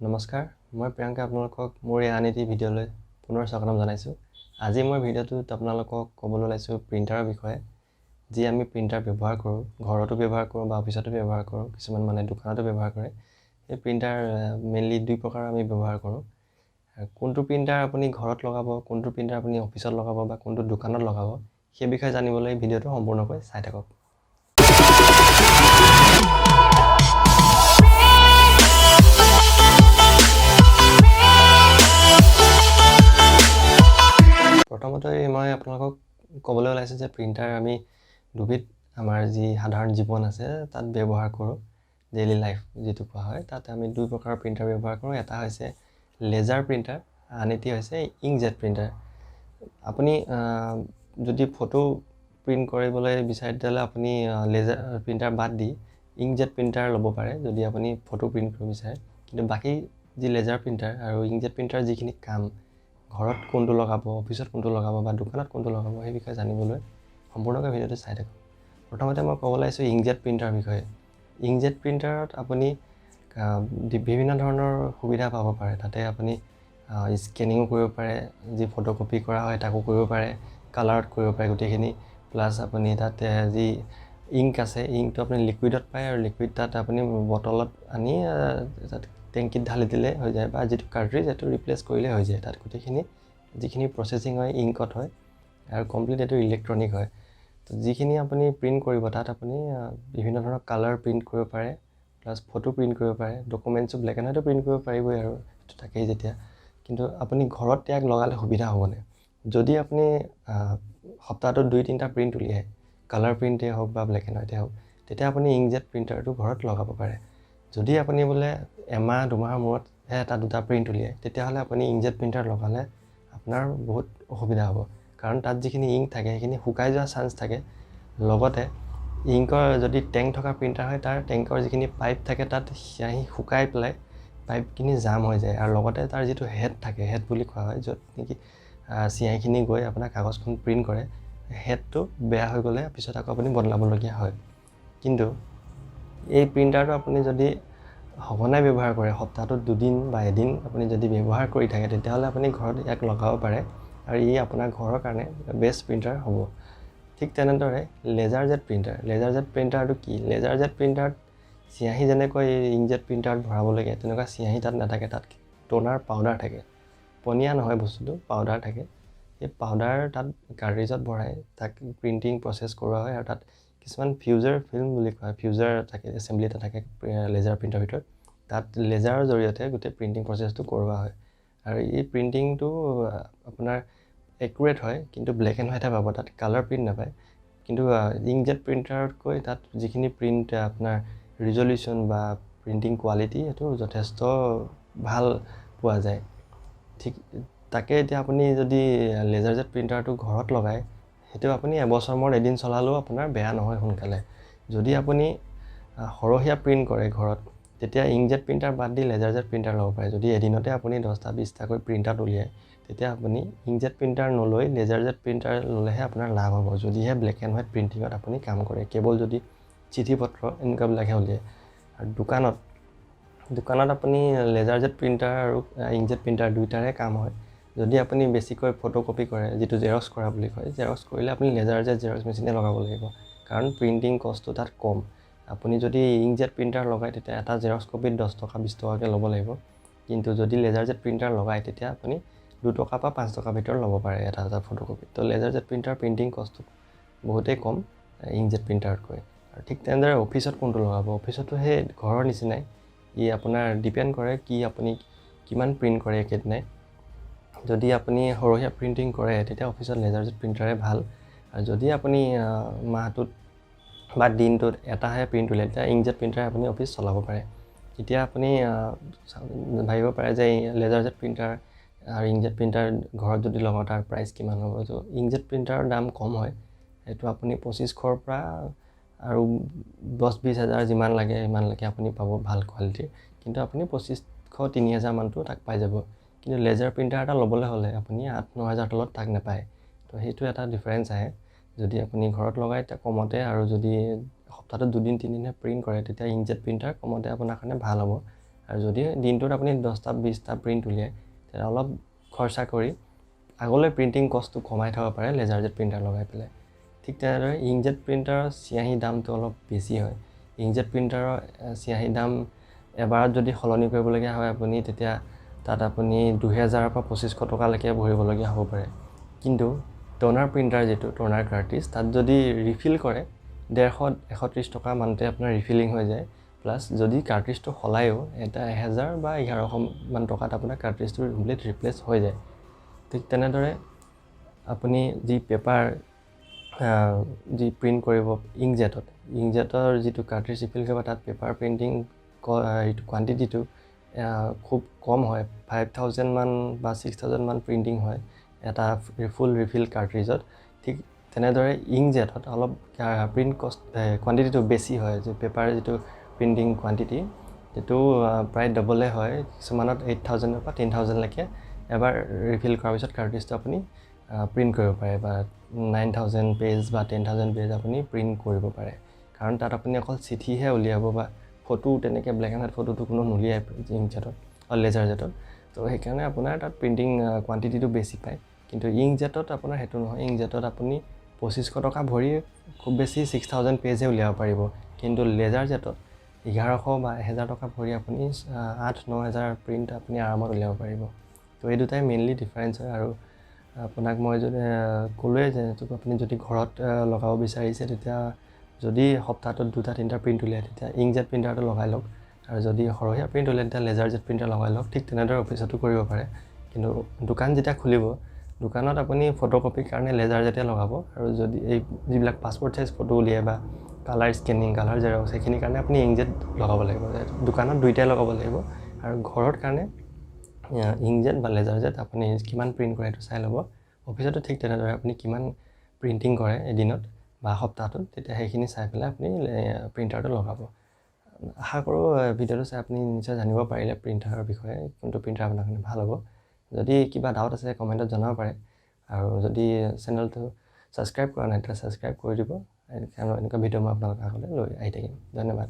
নমস্কাৰ মই প্ৰিয়ংকা আপোনালোকক মোৰ এই আন এটি ভিডিঅ'লৈ পুনৰ স্বাগতম জনাইছোঁ। আজি মই ভিডিঅ'টোত আপোনালোকক ক'বলৈ ওলাইছোঁ প্ৰিণ্টাৰৰ বিষয়ে। যি আমি প্ৰিণ্টাৰ ব্যৱহাৰ কৰোঁ, ঘৰতো ব্যৱহাৰ কৰোঁ বা অফিচতো ব্যৱহাৰ কৰোঁ, কিছুমান মানে দোকানতো ব্যৱহাৰ কৰে। এই প্ৰিণ্টাৰ মেইনলি দুই প্ৰকাৰৰ আমি ব্যৱহাৰ কৰোঁ। কোনটো প্ৰিণ্টাৰ আপুনি ঘৰত লগাব, কোনটো প্ৰিণ্টাৰ আপুনি অফিচত লগাব বা কোনটো দোকানত লগাব, সেই বিষয়ে জানিবলৈ ভিডিঅ'টো সম্পূৰ্ণকৈ চাই থাকক। প্ৰথমতে মই আপোনালোকক ক'বলৈ ওলাইছোঁ যে প্ৰিণ্টাৰ আমি দুবিধ আমাৰ যি সাধাৰণ জীৱন আছে তাত ব্যৱহাৰ কৰোঁ। ডেইলি লাইফ যিটো কোৱা হয়, তাত আমি দুই প্ৰকাৰৰ প্ৰিণ্টাৰ ব্যৱহাৰ কৰোঁ। এটা হৈছে লেজাৰ প্ৰিণ্টাৰ, আন এটি হৈছে ইংকজেট প্ৰিণ্টাৰ। আপুনি যদি ফটো প্ৰিণ্ট কৰিবলৈ বিচাৰে তেতিয়াহ'লে আপুনি লেজাৰ প্ৰিণ্টাৰ বাদ দি ইংকজেট প্ৰিণ্টাৰ ল'ব পাৰে যদি আপুনি ফটো প্ৰিণ্ট কৰিব বিচাৰে। কিন্তু বাকী যি লেজাৰ প্ৰিণ্টাৰ আৰু ইংকজেট প্ৰিণ্টাৰ যিখিনি কাম, ঘৰত কোনটো লগাব, অফিচত কোনটো লগাব বা দোকানত কোনটো লগাব, সেই বিষয়ে জানিবলৈ সম্পূৰ্ণকৈ ভিডিঅ'টো চাই থাকক। প্ৰথমতে মই ক'ব লাগিছোঁ ইংকজেট প্ৰিণ্টাৰৰ বিষয়ে। ইংকজেট প্ৰিণ্টাৰত আপুনি বিভিন্ন ধৰণৰ সুবিধা পাব পাৰে। তাতে আপুনি স্কেনিঙো কৰিব পাৰে, যি ফটোকপি কৰা হয় তাকো কৰিব পাৰে, কালাৰত কৰিব পাৰে গোটেইখিনি। প্লাছ আপুনি তাতে যি ইংক আছে, ইংকটো আপুনি লিকুইডত পায় আৰু লিকুইড তাত আপুনি বটলত আনি তাত টেংকিত ঢালি দিলে হৈ যায়, বা যিটো কাৰ্ট্ৰিজ সেইটো ৰিপ্লেচ কৰিলে হৈ যায়। তাত গোটেইখিনি যিখিনি প্ৰচেছিং হয় ইংকত হয় আৰু কমপ্লিট এইটো ইলেক্ট্ৰনিক হয়। তো যিখিনি আপুনি প্ৰিণ্ট কৰিব তাত আপুনি বিভিন্ন ধৰণৰ কালাৰ প্ৰিণ্ট কৰিব পাৰে, প্লাছ ফটো প্ৰিণ্ট কৰিব পাৰে, ডকুমেণ্টছো ব্লেক এণ্ড হোৱাইটো প্ৰিণ্ট কৰিব পাৰিবই আৰু সেইটো থাকেই যেতিয়া। কিন্তু আপুনি ঘৰত ইয়াক লগালে সুবিধা হ'বনে? যদি আপুনি সপ্তাহটোত 2-3টা প্ৰিণ্ট উলিয়ায়, কালাৰ প্ৰিণ্টেই হওক বা ব্লেক এণ্ড হোৱাইটেই হওক, তেতিয়া আপুনি ইংকজেট প্ৰিণ্টাৰটো ঘৰত লগাব পাৰে। যদি আপুনি বোলে এমাহ-দুমাহৰ মূৰতহে 1-2টা প্ৰিণ্ট উলিয়ায়, তেতিয়াহ'লে আপুনি ইংকজেট প্ৰিণ্টাৰ লগালে আপোনাৰ বহুত অসুবিধা হ'ব। কাৰণ তাত যিখিনি ইংক থাকে সেইখিনি শুকাই যোৱাৰ চান্স থাকে। লগতে ইংকৰ যদি টেংক থকা প্ৰিণ্টাৰ হয়, তাৰ টেংকৰ যিখিনি পাইপ থাকে তাত চিয়াঁহী শুকাই পেলাই পাইপখিনি জাম হৈ যায়। আৰু লগতে তাৰ যিটো হেড থাকে, হেড বুলি কোৱা হয়, য'ত নেকি চিয়াঁহীখিনি গৈ আপোনাৰ কাগজখন প্ৰিণ্ট কৰে, হেডটো বেয়া হৈ গ'লে পিছত আকৌ আপুনি বদলাবলগীয়া হয়। কিন্তু এই প্ৰিণ্টাৰটো আপুনি যদি সঘনাই ব্যৱহাৰ কৰে, সপ্তাহটোত 2 দিন বা এদিন আপুনি যদি ব্যৱহাৰ কৰি থাকে, তেতিয়াহ'লে আপুনি ঘৰত ইয়াক লগাব পাৰে আৰু ই আপোনাৰ ঘৰৰ কাৰণে বেষ্ট প্ৰিণ্টাৰ হ'ব। ঠিক তেনেদৰে laser jet printer. Laser jet প্ৰিণ্টাৰটো কি? লেজাৰ জেট প্ৰিণ্টাৰত চিয়াঁহী যেনেকৈ ইংকজেট প্ৰিণ্টাৰত ভৰাবলগীয়া তেনেকুৱা চিয়াঁহী তাত নাথাকে। তাত টোনাৰ পাউডাৰ থাকে। পনীয়া নহয় বস্তুটো, পাউডাৰ থাকে। সেই পাউডাৰ তাত কাৰ্ট্ৰিজত ভৰাই তাক প্ৰিণ্টিং প্ৰচেছ কৰোৱা হয় আৰু তাত কিছুমান ফিউজাৰ ফিল্ম বুলি কয়, ফিউজাৰ থাকে, এছেম্বলি এটা থাকে লেজাৰ প্ৰিণ্টাৰৰ ভিতৰত। তাত লেজাৰৰ জৰিয়তে গোটেই প্ৰিণ্টিং প্ৰচেছটো কৰোৱা হয়। আৰু এই প্ৰিণ্টিংটো আপোনাৰ একুৰেট হয়, কিন্তু ব্লেক এণ্ড হোৱাইটহে পাব, তাত কালাৰ প্ৰিণ্ট নাপায়। কিন্তু ইংকজেট প্ৰিণ্টাৰতকৈ তাত যিখিনি প্ৰিণ্ট আপোনাৰ ৰিজলিউশ্যন বা প্ৰিণ্টিং কোৱালিটি, সেইটো যথেষ্ট ভাল পোৱা যায়। ঠিক তাকে এতিয়া আপুনি যদি লেজাৰ জেট প্ৰিণ্টাৰটো ঘৰত লগায়, সেইটো আপুনি এবছৰ মূৰত এদিন চলালেও আপোনাৰ বেয়া নহয় সোনকালে। যদি আপুনি সৰহীয়া প্ৰিণ্ট কৰে ঘৰত, তেতিয়া ইংকজেট প্ৰিণ্টাৰ বাদ দি লেজাৰ জেট প্ৰিণ্টাৰ ল'ব পাৰে। যদি এদিনতে আপুনি 10টা-20টাকৈ প্ৰিণ্ট আউট উলিয়ায়, তেতিয়া আপুনি ইংকজেট প্ৰিণ্টাৰ নলৈ লেজাৰ জেট প্ৰিণ্টাৰ ল'লেহে আপোনাৰ লাভ হ'ব, যদিহে ব্লেক এণ্ড হোৱাইট প্ৰিণ্টিঙত আপুনি কাম কৰে, কেৱল যদি চিঠি পত্ৰ এনেকুৱাবিলাকহে উলিয়ায়। আৰু দোকানত আপুনি লেজাৰ জেট প্ৰিণ্টাৰ আৰু ইংকজেট প্ৰিণ্টাৰ দুয়োটাৰে কাম হয়। যদি আপুনি বেছিকৈ ফটোকপি কৰে, যিটো জেৰক্স কৰা বুলি কয়, জেৰক্স কৰিলে আপুনি লেজাৰ জেট জেৰক্স মেচিনে লগাব লাগিব, কাৰণ প্ৰিণ্টিং কষ্টটো তাত কম। আপুনি যদি ইংকজেট প্ৰিণ্টাৰ লগায়, তেতিয়া এটা জেৰক্স কপিত 10 টকা 20 টকাকৈ ল'ব লাগিব। কিন্তু যদি লেজাৰ জেট প্ৰিণ্টাৰ লগায়, তেতিয়া আপুনি 2 টকা বা 5 টকাৰ ভিতৰত ল'ব পাৰে এটা ফটোকপি। তো লেজাৰ জেট প্ৰিণ্টাৰ প্ৰিণ্টিং কষ্টটো বহুতেই কম ইংকজেট প্ৰিণ্টাৰতকৈ। আৰু ঠিক তেনেদৰে অফিচত কোনটো লগাব, অফিচতো সেই ঘৰৰ নিচিনাই। ই আপোনাৰ ডিপেণ্ড কৰে আপুনি কিমান প্ৰিণ্ট কৰে একেদিনাই। যদি আপুনি সৰহীয়া প্ৰিণ্টিং কৰে, তেতিয়া অফিচত লেজাৰ জেট প্ৰিণ্টাৰে ভাল। আৰু যদি আপুনি মাহটোত বা দিনটোত এটাহে প্ৰিণ্ট উলিয়ায়, তেতিয়া ইংকজেট প্ৰিণ্টাৰে আপুনি অফিচ চলাব পাৰে। এতিয়া আপুনি ভাবিব পাৰে যে লেজাৰ জেট প্ৰিণ্টাৰ আৰু ইংকজেট প্ৰিণ্টাৰ ঘৰত যদি লগাওঁ তাৰ প্ৰাইচ কিমান হ'ব। তো ইংকজেট প্ৰিণ্টাৰৰ দাম কম হয়, সেইটো আপুনি 2500ৰ পৰা আৰু 10-20 হাজাৰ যিমান লাগে সিমানলৈকে আপুনি পাব ভাল কোৱালিটিৰ। কিন্তু আপুনি 2500-3000 মানটো তাক পাই যাব। কিন্তু লেজাৰ প্ৰিণ্টাৰ এটা ল'বলৈ হ'লে আপুনি 8-9 হাজাৰ তলত তাক নাপায়। তো সেইটো এটা ডিফাৰেঞ্চ আহে। যদি আপুনি ঘৰত লগায় তেতিয়া কমতে, আৰু যদি সপ্তাহটোত 2-3 দিনহে প্ৰিণ্ট কৰে, তেতিয়া ইংকজেট প্ৰিণ্টাৰ কমতে আপোনাৰ কাৰণে ভাল হ'ব। আৰু যদি দিনটোত আপুনি 10টা 20টা প্ৰিণ্ট উলিয়ায় তেতিয়া অলপ খৰচা কৰি আগলৈ প্ৰিণ্টিং কষ্টটো কমাই থ'ব পাৰে লেজাৰ জেট প্ৰিণ্টাৰ লগাই পেলাই। ঠিক তেনেদৰে ইংকজেট প্ৰিণ্টাৰৰ চিয়াহী দামটো অলপ বেছি হয়। ইংকজেট প্ৰিণ্টাৰৰ চিয়াহী দাম এবাৰত যদি সলনি কৰিবলগীয়া হয় আপুনি তেতিয়া তাত আপুনি 2000ৰ পৰা 2500 টকালৈকে ভৰিবলগীয়া হ'ব পাৰে। কিন্তু ট'নাৰ প্ৰিণ্টাৰ যিটো ট'নাৰ কাৰ্ট্ৰিজ তাত যদি ৰিফিল কৰে 150-130 টকা মানতে আপোনাৰ ৰিফিলিং হৈ যায়। প্লাছ যদি কাৰ্ট্ৰিজটো সলায়ো এটা 1000 বা 1100 মান টকাত আপোনাৰ কাৰ্ট্ৰিজটো কমপ্লিট ৰিপ্লেচ হৈ যায়। ঠিক তেনেদৰে আপুনি যি পেপাৰ যি প্ৰিণ্ট কৰিব ইংকজেটৰ যিটো কাৰ্ট্ৰিজ ৰিফিল কৰিব তাত পেপাৰ প্ৰিণ্টিং কোৱান্টিটিটো খুব কম হয়। 5000 মান বা 6000 মান প্ৰিণ্টিং হয় এটা ফুল ৰিফিল কাৰ্ট্ৰিজত। ঠিক তেনেদৰে ইংকজেটত অলপ প্ৰিণ্ট কোৱান্টিটিটো বেছি হয়। যে পেপাৰ যিটো প্ৰিণ্টিং কোৱান্টিটি সেইটো প্ৰায় ডবলে হয়। কিছুমানত 8000 পৰা 10000লৈকে এবাৰ ৰিফিল কৰাৰ পিছত কাৰ্ট্ৰিজটো আপুনি প্ৰিণ্ট কৰিব পাৰে বা 9000 পেজ বা 10000 পেজ আপুনি প্ৰিণ্ট কৰিব পাৰে। কাৰণ তাত আপুনি অকল চিঠিহে উলিয়াব বা ফটো তেনেকৈ ব্লেক এণ্ড হোৱাইট ফটোটো কোনো নুলিয়াই ইংকজেটত লেজাৰ জেটত। তো সেইকাৰণে আপোনাৰ তাত প্ৰিণ্টিং কোৱান্টিটিটো বেছি পায়। কিন্তু ইংকজেটত আপোনাৰ সেইটো নহয়। ইংকজেটত আপুনি 2500 টকা ভৰি খুব বেছি 6000 পেজহে উলিয়াব পাৰিব। কিন্তু লেজাৰ জেটত 1100 বা 1000 টকা ভৰি আপুনি 8-9000 প্ৰিণ্ট আপুনি আৰামত উলিয়াব পাৰিব। তো এই দুটাই মেইনলি ডিফাৰেঞ্চ হয়। আৰু আপোনাক মই যদি ক'লোৱে যে আপুনি যদি ঘৰত লগাব বিচাৰিছে তেতিয়া যদি সপ্তাহটোত 2-3টা প্ৰিণ্ট উলিয়ায় তেতিয়া ইংকজেট প্ৰিণ্টাৰটো লগাই লওক। আৰু যদি সৰহীয়া প্ৰিণ্ট উলিয়ায় তেতিয়া লেজাৰ জেট প্ৰিণ্টাৰ লগাই লওক। ঠিক তেনেদৰে অফিচতো কৰিব পাৰে। কিন্তু দোকান যেতিয়া খুলিব দোকানত আপুনি ফটোকপিৰ কাৰণে লেজাৰ জেটে লগাব। আৰু যদি এই যিবিলাক পাছপৰ্ট চাইজ ফটো উলিয়ায় বা কালাৰ স্কেনিং কালাৰ জেৰক্স সেইখিনিৰ কাৰণে আপুনি ইংকজেট লগাব লাগিব। দোকানত দুইটাই লগাব লাগিব। আৰু ঘৰৰ কাৰণে ইংকজেট বা লেজাৰ জেট আপুনি কিমান প্ৰিণ্ট কৰে সেইটো চাই ল'ব। অফিচতো ঠিক তেনেদৰে আপুনি কিমান প্ৰিণ্টিং কৰে এদিনত বা সপ্তাহটোত তেতিয়া সেইখিনি চাই পেলাই আপুনি প্ৰিণ্টাৰটো লগাব। আশা কৰোঁ ভিডিঅ'টো চাই আপুনি নিশ্চয় জানিব পাৰিলে প্ৰিণ্টাৰৰ বিষয়ে কোনটো প্ৰিণ্টাৰ আপোনাৰ কাৰণে ভাল হ'ব। যদি কিবা ডাউট আছে কমেণ্টত জনাব পাৰে। আৰু যদি চেনেলটো ছাবস্ক্ৰাইব কৰা নাই তেতিয়া ছাবস্ক্ৰাইব কৰি দিব। এনেকুৱা ভিডিঅ' মই আপোনালোকৰ আগলৈ লৈ আহি থাকিম। ধন্যবাদ।